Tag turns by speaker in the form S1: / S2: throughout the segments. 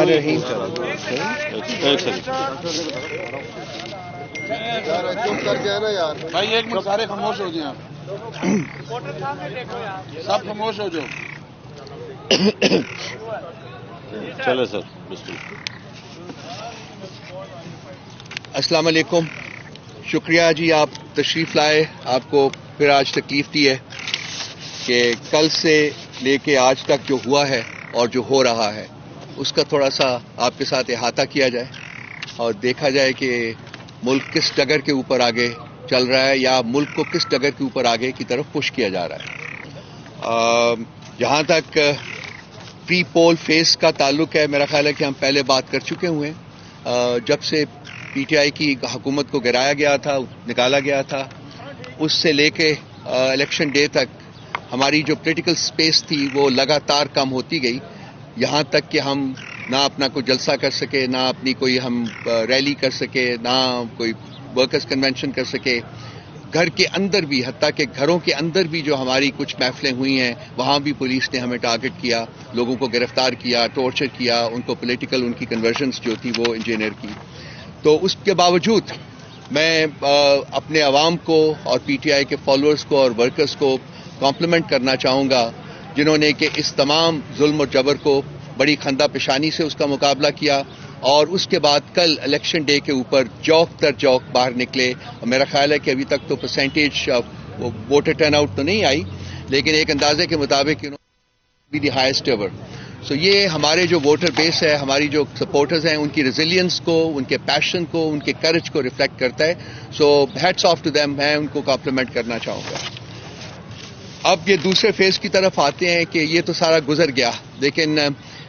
S1: الرحیم.
S2: بھائی ایک منٹ سارے خاموش ہو جائیں. سب خاموش ہو جاؤ.
S1: چلے سر بسم اللہ.
S3: السلام علیکم. شکریہ جی آپ تشریف لائے. آپ کو پھر آج تکلیف دی ہے کہ کل سے لے کے آج تک جو ہوا ہے اور جو ہو رہا ہے اس کا تھوڑا سا آپ کے ساتھ احاطہ کیا جائے اور دیکھا جائے کہ ملک کس ڈگر کے اوپر آگے چل رہا ہے یا ملک کو کس ڈگر کے اوپر آگے کی طرف پش کیا جا رہا ہے. جہاں تک پری پول فیس کا تعلق ہے میرا خیال ہے کہ ہم پہلے بات کر چکے ہوئے ہیں. جب سے پی ٹی آئی کی حکومت کو گرایا گیا تھا, نکالا گیا تھا, اس سے لے کے الیکشن ڈے تک ہماری جو پولیٹیکل سپیس تھی وہ لگاتار کم ہوتی گئی, یہاں تک کہ ہم نہ اپنا کوئی جلسہ کر سکے, نہ اپنی کوئی ہم ریلی کر سکے, نہ کوئی ورکرز کنونشن کر سکے. گھر کے اندر بھی, حتیٰ کہ گھروں کے اندر بھی جو ہماری کچھ محفلیں ہوئی ہیں وہاں بھی پولیس نے ہمیں ٹارگٹ کیا, لوگوں کو گرفتار کیا, ٹارچر کیا, ان کو پولیٹیکل ان کی کنورژنس جو تھی وہ انجینئر کی. تو اس کے باوجود میں اپنے عوام کو اور پی ٹی آئی کے فالوورز کو اور ورکرز کو کمپلیمنٹ کرنا چاہوں گا جنہوں نے کہ اس تمام ظلم و جبر کو بڑی خندہ پیشانی سے اس کا مقابلہ کیا اور اس کے بعد کل الیکشن ڈے کے اوپر جوک در جوک باہر نکلے. میرا خیال ہے کہ ابھی تک تو پرسنٹیج ووٹر ٹرن آؤٹ تو نہیں آئی, لیکن ایک اندازے کے مطابق بی دی ہائیسٹ ایور. سو یہ ہمارے جو ووٹر بیس ہے, ہماری جو سپورٹرز ہیں, ان کی ریزیلینس کو, ان کے پیشن کو, ان کے کرج کو ریفلیکٹ کرتا ہے. سو ہیٹس آف ٹو دیم, میں ان کو کمپلیمنٹ کرنا چاہوں گا. اب یہ دوسرے فیز کی طرف آتے ہیں کہ یہ تو سارا گزر گیا, لیکن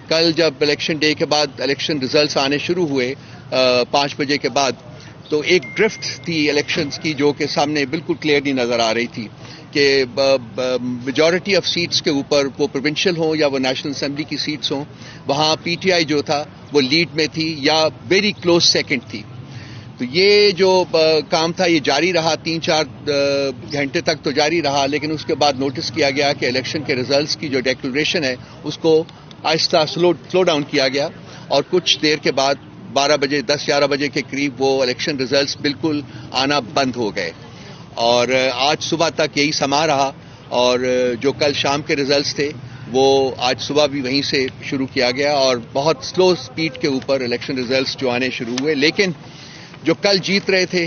S3: کل جب الیکشن ڈے کے بعد الیکشن ریزلٹس آنے شروع ہوئے 5 بجے کے بعد, تو ایک ڈرفٹ تھی الیکشنز کی جو کہ سامنے بالکل کلیئرلی نظر آ رہی تھی کہ میجورٹی آف سیٹس کے اوپر, وہ پروونشل ہوں یا وہ نیشنل اسمبلی کی سیٹس ہوں, وہاں پی ٹی آئی جو تھا وہ لیڈ میں تھی یا ویری کلوز سیکنڈ تھی. تو یہ جو کام تھا یہ جاری رہا 3-4 گھنٹے تک تو جاری رہا, لیکن اس کے بعد نوٹس کیا گیا کہ الیکشن کے ریزلٹس کی جو ڈیکلریشن ہے اس کو آہستہ سلو ڈاؤن کیا گیا اور کچھ دیر کے بعد 12 بجے 10-11 بجے کے قریب وہ الیکشن ریزلٹس بالکل آنا بند ہو گئے اور آج صبح تک یہی سما رہا. اور جو کل شام کے ریزلٹس تھے وہ آج صبح بھی وہیں سے شروع کیا گیا اور بہت سلو سپیڈ کے اوپر الیکشن ریزلٹس جو آنے شروع ہوئے, لیکن جو کل جیت رہے تھے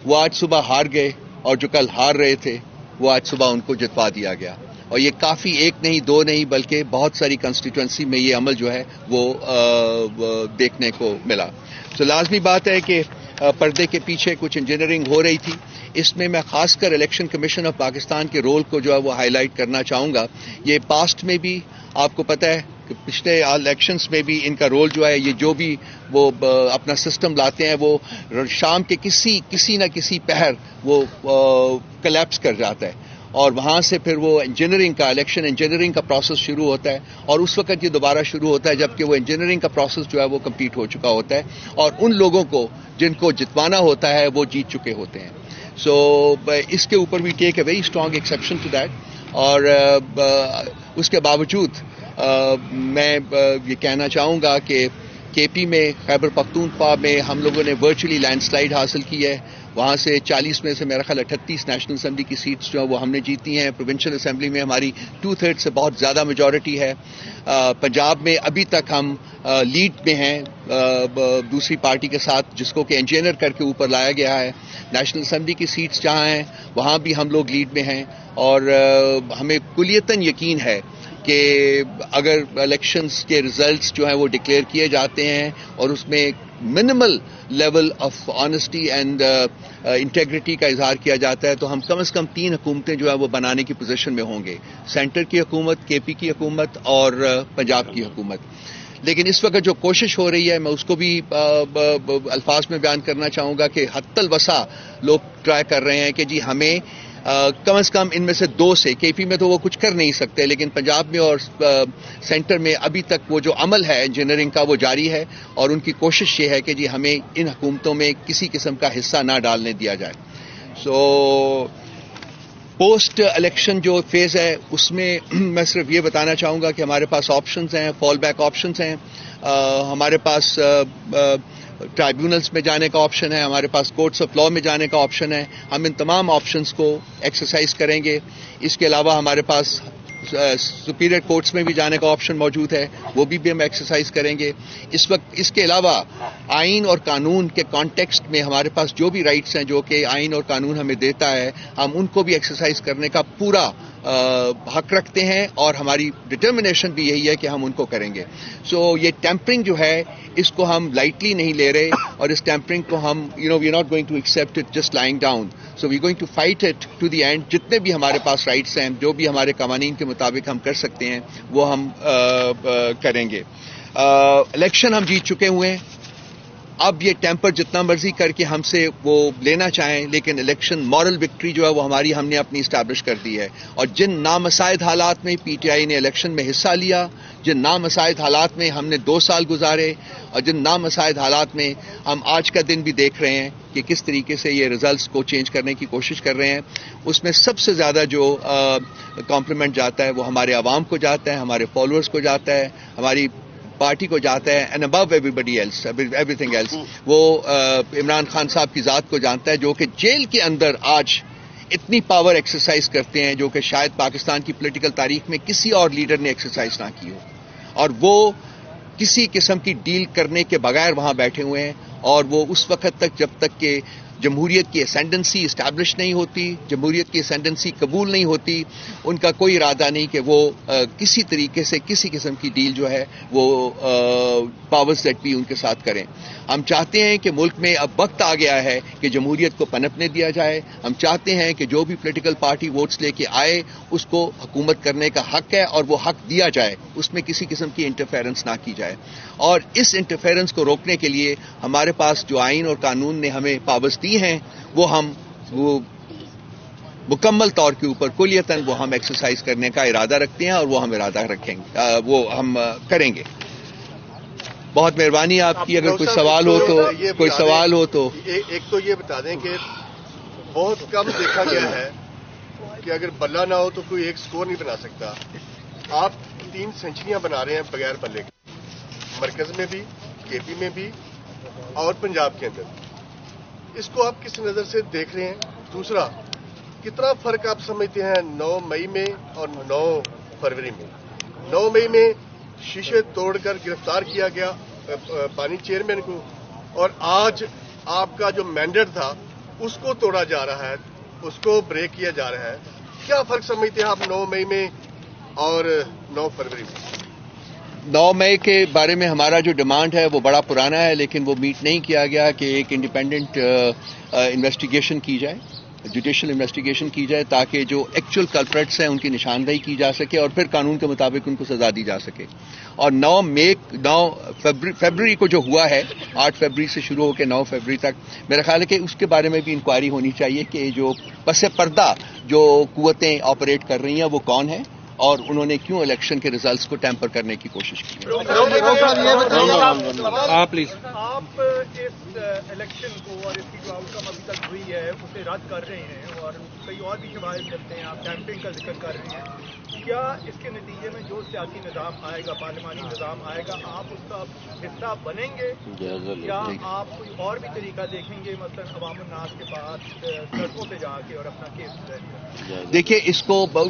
S3: وہ آج صبح ہار گئے اور جو کل ہار رہے تھے وہ آج صبح ان کو جتوا دیا گیا. اور یہ کافی 1 نہیں 2 نہیں بلکہ بہت ساری کنسٹیٹوئنسی میں یہ عمل جو ہے وہ دیکھنے کو ملا. تو لازمی بات ہے کہ پردے کے پیچھے کچھ انجینئرنگ ہو رہی تھی. اس میں خاص کر الیکشن کمیشن آف پاکستان کے رول کو جو ہے وہ ہائی لائٹ کرنا چاہوں گا. یہ پاسٹ میں بھی آپ کو پتہ ہے کہ پچھلے الیکشنز میں بھی ان کا رول جو ہے, یہ جو بھی وہ اپنا سسٹم لاتے ہیں وہ شام کے کسی نہ کسی پہر وہ کلیپس کر جاتا ہے اور وہاں سے پھر وہ انجینئرنگ کا, الیکشن انجینئرنگ کا پروسیس شروع ہوتا ہے اور اس وقت یہ دوبارہ شروع ہوتا ہے جبکہ وہ انجینئرنگ کا پروسیس جو ہے وہ کمپلیٹ ہو چکا ہوتا ہے اور ان لوگوں کو جن کو جتوانا ہوتا ہے وہ جیت چکے ہوتے ہیں. سو اس کے اوپر we take a very strong exception to that. اور اس کے باوجود میں یہ کہنا چاہوں گا کہ کے پی میں, خیبر پختونخوا میں ہم لوگوں نے ورچولی لینڈ سلائڈ حاصل کی ہے. وہاں سے 40 میں سے میرا خیال 38 نیشنل اسمبلی کی سیٹس جو ہیں وہ ہم نے جیتی ہیں. پروونشل اسمبلی میں ہماری 2/3 سے بہت زیادہ میجورٹی ہے. پنجاب میں ابھی تک ہم لیڈ میں ہیں دوسری پارٹی کے ساتھ جس کو کہ انجینئر کر کے اوپر لایا گیا ہے. نیشنل اسمبلی کی سیٹس جہاں ہیں وہاں بھی ہم لوگ لیڈ میں ہیں اور ہمیں کلیتاً یقین ہے کہ اگر الیکشنز کے ریزلٹس جو ہیں وہ ڈکلیئر کیے جاتے ہیں اور اس میں minimal level of honesty and integrity کا اظہار کیا جاتا ہے تو ہم کم از کم 3 حکومتیں جو ہیں وہ بنانے کی پوزیشن میں ہوں گے. سینٹر کی حکومت, کے پی کی حکومت اور پنجاب کی حکومت. لیکن اس وقت جو کوشش ہو رہی ہے میں اس کو بھی الفاظ میں بیان کرنا چاہوں گا کہ حتی الوسع لوگ ٹرائی کر رہے ہیں کہ جی ہمیں کم از کم ان میں سے 2 سے, کے پی میں تو وہ کچھ کر نہیں سکتے لیکن پنجاب میں اور سینٹر میں ابھی تک وہ جو عمل ہے انجینئرنگ کا وہ جاری ہے اور ان کی کوشش یہ ہے کہ جی ہمیں ان حکومتوں میں کسی قسم کا حصہ نہ ڈالنے دیا جائے. سو پوسٹ الیکشن جو فیز ہے اس میں میں صرف یہ بتانا چاہوں گا کہ ہمارے پاس آپشنز ہیں، فال بیک آپشنز ہیں، ہمارے پاس ٹرائیبیونلز میں جانے کا آپشن ہے، ہمارے پاس کورٹس آف لا میں جانے کا آپشن ہے. ہم ان تمام آپشنز کو ایکسرسائز کریں گے. اس کے علاوہ ہمارے پاس سپیریئر کورٹس میں بھی جانے کا آپشن موجود ہے، وہ بھی ہم ایکسرسائز کریں گے. اس وقت اس کے علاوہ آئین اور قانون کے کانٹیکسٹ میں ہمارے پاس جو بھی رائٹس ہیں جو کہ آئین اور قانون ہمیں دیتا ہے، ہم ان کو بھی ایکسرسائز کرنے کا پورا حق رکھتے ہیں اور ہماری ڈٹرمنیشن بھی یہی ہے کہ ہم ان کو کریں گے. سو یہ ٹیمپرنگ جو ہے اس کو ہم لائٹلی نہیں لے رہے، اور اس ٹیمپرنگ کو ہم we are not going to accept it just lying down. So we going to fight it to the end. جتنے بھی ہمارے پاس رائٹس ہیں، جو بھی ہمارے قوانین کے مطابق ہم کر سکتے ہیں، وہ ہم کریں گے. الیکشن ہم جیت چکے ہوئے ہیں. اب یہ ٹیمپر جتنا مرضی کر کے ہم سے وہ لینا چاہیں، لیکن الیکشن مورل وکٹری جو ہے وہ ہم نے اپنی اسٹیبلش کر دی ہے. اور جن نامساعد حالات میں پی ٹی آئی نے الیکشن میں حصہ لیا، جن نامساعد حالات میں ہم نے 2 سال گزارے، اور جن نامساعد حالات میں ہم آج کا دن بھی دیکھ رہے ہیں کہ کس طریقے سے یہ ریزلٹس کو چینج کرنے کی کوشش کر رہے ہیں، اس میں سب سے زیادہ جو کمپلیمنٹ جاتا ہے وہ ہمارے عوام کو جاتا ہے، ہمارے فالوورز کو جاتا ہے، ہماری پارٹی کو جاتا ہے، اینڈ ابو everybody else, everything else. وہ عمران خان صاحب کی ذات کو جانتا ہے، جو کہ جیل کے اندر آج اتنی پاور ایکسرسائز کرتے ہیں جو کہ شاید پاکستان کی پولیٹیکل تاریخ میں کسی اور لیڈر نے ایکسرسائز نہ کی ہو. اور وہ کسی قسم کی ڈیل کرنے کے بغیر وہاں بیٹھے ہوئے ہیں، اور وہ اس وقت تک جب تک کہ جمہوریت کی اسینڈنسی اسٹیبلش نہیں ہوتی، جمہوریت کی اسینڈنسی قبول نہیں ہوتی، ان کا کوئی ارادہ نہیں کہ وہ کسی طریقے سے کسی قسم کی ڈیل جو ہے وہ پاورز دیٹ بھی ان کے ساتھ کریں. ہم چاہتے ہیں کہ ملک میں اب وقت آ گیا ہے کہ جمہوریت کو پنپنے دیا جائے. ہم چاہتے ہیں کہ جو بھی پولیٹیکل پارٹی ووٹس لے کے آئے اس کو حکومت کرنے کا حق ہے، اور وہ حق دیا جائے، اس میں کسی قسم کی انٹرفیرنس نہ کی جائے. اور اس انٹرفیرنس کو روکنے کے لیے ہمارے پاس جو آئین اور قانون نے ہمیں پاورز دی ہیں وہ مکمل طور کے اوپر کلیتاً وہ ہم ایکسرسائز کرنے کا ارادہ رکھتے ہیں، اور وہ ہم ارادہ رکھیں گے، وہ ہم کریں گے. بہت مہربانی آپ کی. اگر کوئی سوال ہو تو
S2: ایک تو یہ بتا دیں کہ بہت کم دیکھا گیا ہے کہ اگر بلہ نہ ہو تو کوئی ایک سکور نہیں بنا سکتا. آپ 3 سینچریاں بنا رہے ہیں بغیر بلے کے، مرکز میں بھی، کے پی میں بھی، اور پنجاب کے اندر. اس کو آپ کس نظر سے دیکھ رہے ہیں؟ دوسرا، کتنا فرق آپ سمجھتے ہیں 9 مئی میں اور 9 فروری میں؟ 9 مئی میں شیشے توڑ کر گرفتار کیا گیا پانی چیئرمین کو، اور آج آپ کا جو مینڈیٹ تھا اس کو توڑا جا رہا ہے، اس کو بریک کیا جا رہا ہے. کیا فرق سمجھتے ہیں آپ 9 مئی میں اور 9 فروری میں؟
S3: 9 مئی کے بارے میں ہمارا جو ڈیمانڈ ہے وہ بڑا پرانا ہے، لیکن وہ میٹ نہیں کیا گیا کہ ایک انڈیپینڈنٹ انویسٹیگیشن کی جائے، جوڈیشل انویسٹیگیشن کی جائے، تاکہ جو ایکچوئل کلپریٹس ہیں ان کی نشاندہی کی جا سکے اور پھر قانون کے مطابق ان کو سزا دی جا سکے. اور 9 فیبروری کو جو ہوا ہے، 8 فیبروری سے شروع ہو کے 9 فیبروری تک، میرا خیال ہے کہ اس کے بارے میں بھی انکوائری ہونی چاہیے کہ جو پس پردہ جو قوتیں آپریٹ کر رہی ہیں وہ کون ہیں، اور انہوں نے کیوں الیکشن کے ریزلٹس کو ٹیمپر کرنے کی کوشش کی.
S4: آپ پلیز،
S5: آپ اس الیکشن کو اور اس کی جو آؤٹ کم ابھی تک ہوئی ہے اسے رد کر رہے ہیں، اور کئی اور بھی شواہد کرتے ہیں، آپ ٹیمپرنگ کا ذکر کر رہے ہیں. کیا اس کے نتیجے میں جو سیاسی نظام آئے گا، پارلیمانی نظام آئے گا، آپ اس کا حصہ بنیں گے، یا آپ کوئی اور بھی طریقہ دیکھیں گے، مثلا عوام الناس کے پاس سڑکوں پہ جا کے اور اپنا کیس لڑیں؟
S3: دیکھیے، اس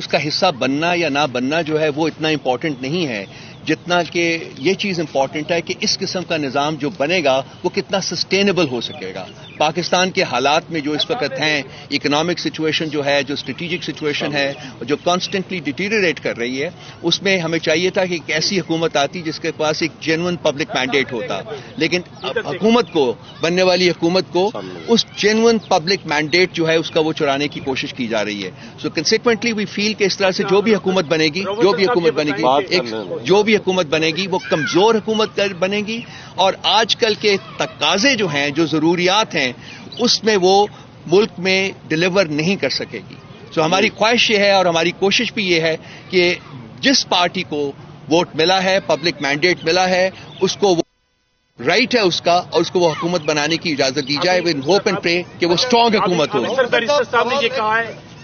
S3: کا حصہ بننا یا نہ بننا جو ہے وہ اتنا امپورٹنٹ نہیں ہے جتنا کہ یہ چیز امپورٹنٹ ہے کہ اس قسم کا نظام جو بنے گا وہ کتنا سسٹینیبل ہو سکے گا. پاکستان کے حالات میں جو اس وقت ہیں، اکنامک سچویشن جو ہے، جو اسٹریٹجک سچویشن ہے، جو کانسٹنٹلی ڈیٹیریٹ کر رہی ہے، اس میں ہمیں چاہیے تھا کہ ایک ایسی حکومت آتی جس کے پاس ایک جینوئن پبلک مینڈیٹ ہوتا. لیکن حکومت کو، بننے والی حکومت کو اس جینوئن پبلک مینڈیٹ جو ہے اس کا وہ چرانے کی کوشش کی جا رہی ہے. سو کنسیکوینٹلی وی فیل کہ اس طرح سے جو بھی حکومت بنے گی وہ کمزور حکومت بنے گی، اور آج کل کے تقاضے جو ہیں، جو ضروریات ہیں، اس میں وہ ملک میں ڈیلیور نہیں کر سکے گی. سو ہماری خواہش یہ ہے اور ہماری کوشش بھی یہ ہے کہ جس پارٹی کو ووٹ ملا ہے، پبلک مینڈیٹ ملا ہے، اس کو رائٹ ہے اس کا، اور اس کو وہ حکومت بنانے کی اجازت دی جائے، ود ہوپ اینڈ پرے کہ وہ اسٹرانگ حکومت ہو.
S5: بیرسٹر صاحب نے یہ کہا ہے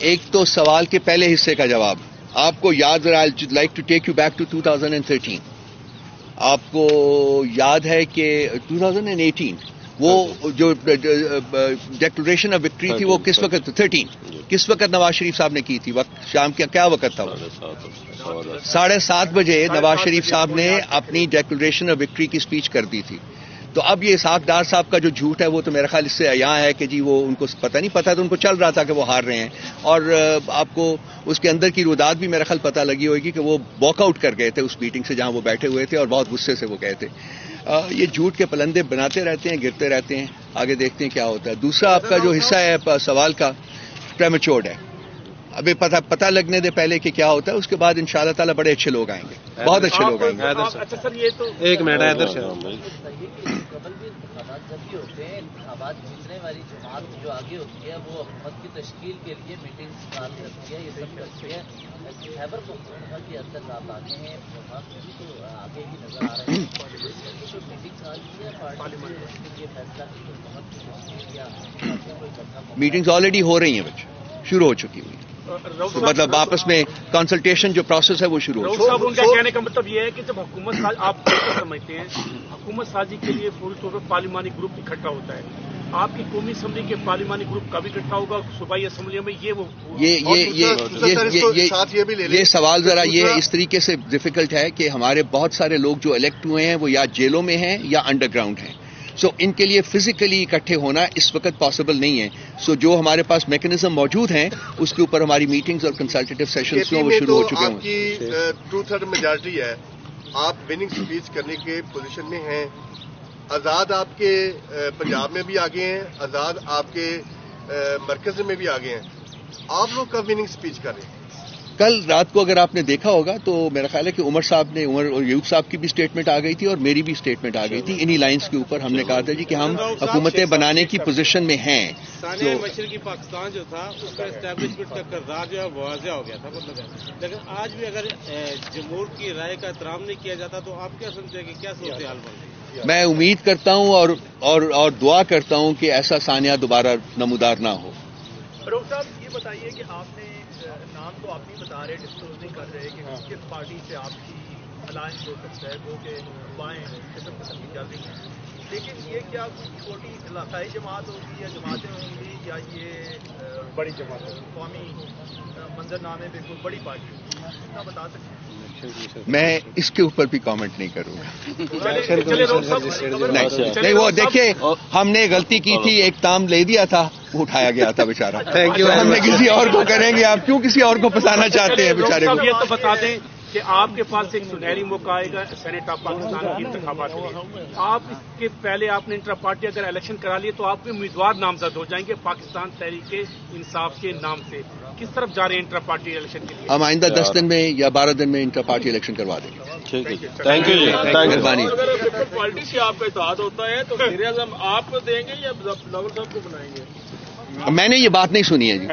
S3: ایک تو سوال کے پہلے حصے کا جواب آپ کو یاد رہا. I like to take you back to 2013. آپ کو یاد ہے کہ 2018 وہ جو ڈیکلریشن آف وکٹری تھی وہ کس وقت 13 کس وقت نواز شریف صاحب نے کی تھی؟ وقت شام کا کیا وقت تھا؟ 7:30 بجے نواز شریف صاحب نے اپنی ڈیکلریشن آف وکٹری کی اسپیچ کر دی تھی. تو اب یہ اسحاق ڈار صاحب کا جو جھوٹ ہے وہ تو میرا خیال اس سے یہاں ہے کہ جی وہ ان کو پتہ نہیں پتا تو ان کو چل رہا تھا کہ وہ ہار رہے ہیں. اور آپ کو اس کے اندر کی روداد بھی میرا خیال پتہ لگی ہوگی کہ وہ واک آؤٹ کر گئے تھے اس میٹنگ سے جہاں وہ بیٹھے ہوئے تھے اور بہت غصے سے وہ گئے تھے. یہ جھوٹ کے پلندے بناتے رہتے ہیں، گرتے رہتے ہیں. آگے دیکھتے ہیں کیا ہوتا ہے. دوسرا آپ کا جو حصہ ہے سوال کا پریمیچورڈ ہے. ابھی پتہ لگنے دے پہلے کہ کیا ہوتا ہے، اس کے بعد انشاءاللہ تعالی بڑے اچھے لوگ آئیں گے، بہت اچھے لوگ آئیں گے.
S4: اچھا سر، یہ تو
S1: ایک منٹ ہے ادھر سے.
S6: جب بھی ہوتے ہیں انتخابات جیتنے والی جماعت جو آگے ہوتی ہے وہ حکومت کی تشکیل کے لیے میٹنگ کال کرتی ہے، یہ سب کرتی ہے. خیبر پختونخوا کے اندر آپ آتے ہیں تو آگے ہی نظر آ رہے ہیں جو میٹنگ کال کی ہے پارلیمنٹ کے لیے فیصلہ کی حکومت کی تشکیل یا
S3: میٹنگز آلریڈی ہو رہی ہیں بچے، شروع ہو چکی ہوئی. مطلب آپس میں کنسلٹیشن جو پروسیس ہے وہ شروع ہو
S4: صاحب ان کا کہنے کا مطلب یہ ہے کہ جب حکومت آپ سمجھتے ہیں حکومت سازی کے لیے پوری طور پر پارلیمانی گروپ اکٹھا ہوتا ہے. آپ کی قومی اسمبلی کے پارلیمانی گروپ کا بھی اکٹھا ہوگا صوبائی اسمبلیوں میں.
S3: یہ سوال ذرا یہ اس طریقے سے ڈیفیکلٹ ہے کہ ہمارے بہت سارے لوگ جو الیکٹ ہوئے ہیں وہ یا جیلوں میں ہیں یا انڈر گراؤنڈ ہیں. سو ان کے لیے فزیکلی اکٹھے ہونا اس وقت پاسبل نہیں ہے. سو جو ہمارے پاس میکنزم موجود ہیں اس کے اوپر ہماری میٹنگز اور کنسلٹیٹو سیشنز وہ شروع ہو چکے ہیں.
S2: آپ کی 2/3 میجارٹی ہے، آپ وننگ اسپیچ کرنے کے پوزیشن میں ہیں. آزاد آپ کے پنجاب میں بھی آگے ہیں، آزاد آپ کے مرکز میں بھی آگے ہیں. آپ لوگ کب وننگ اسپیچ کر رہے ہیں؟
S3: کل رات کو اگر آپ نے دیکھا ہوگا تو میرا خیال ہے کہ عمر اور یوب صاحب کی بھی اسٹیٹمنٹ آ گئی تھی اور میری بھی اسٹیٹمنٹ آ گئی تھی. انہی لائنز کے اوپر ہم نے کہا تھا جی کہ ہم حکومتیں بنانے کی پوزیشن میں ہیں.
S7: ثانیہ مشرقی پاکستان جو تھا اس کا اسٹیبلشمنٹ کا کردار جو ہے واضح ہو گیا تھا مطلب. لیکن آج بھی اگر جمہور کی رائے کا احترام نہیں کیا جاتا تو آپ کیا سمجھتے ہیں کہ کیا صورتحال بن گئی؟
S3: میں امید کرتا ہوں اور دعا کرتا ہوں کہ ایسا ثانیہ دوبارہ نمودار نہ ہو.
S5: فاروق صاحب یہ بتائیے کہ آپ نے نام تو آپ نہیں بتا رہے، ڈسکلوز نہیں کر رہے کہ کس پارٹی سے آپ کی الائنس ہو سکتا ہے، وہ کہ بائیں قسم قسم کی چل رہی ہیں. لیکن یہ کیا کوئی چھوٹی علاقائی جماعت ہوگی یا جماعتیں ہوں گی یا یہ بڑی جماعت قومی منظر نامے پہ کوئی بڑی پارٹی ہوگی؟ اتنا بتا سکتے ہیں؟
S3: میں اس کے اوپر بھی کامنٹ نہیں کروں گا. نہیں وہ دیکھیے ہم نے غلطی کی تھی، ایک تام لے دیا تھا وہ اٹھایا گیا تھا بیچارہ. ہم نے کسی اور کو کریں گے. آپ کیوں کسی اور کو پھنسانا چاہتے ہیں بیچارے کو؟
S4: یہ تو بتا دیں کہ آپ کے پاس ایک سنہری موقع آئے گا سینیٹ آف پاکستان کی انتخابات میں. آپ اس کے پہلے آپ نے انٹرا پارٹی اگر الیکشن کرا لیے تو آپ کے امیدوار نامزد ہو جائیں گے پاکستان تحریک انصاف کے نام سے. کس طرف جا رہے ہیں انٹرا پارٹی الیکشن کے لیے؟
S3: ہم آئندہ 10 دن میں یا 12 دن میں انٹرا پارٹی الیکشن کروا دیں گے.
S1: ٹھیک ہے، تھینک یو جی،
S3: مہربانی.
S7: اگر پارٹی سے آپ کا اتحاد ہوتا ہے تو وزیر اعظم آپ کو دیں گے یا ناول صاحب کو بنائیں گے؟
S3: میں نے یہ بات نہیں سنی ہے جی.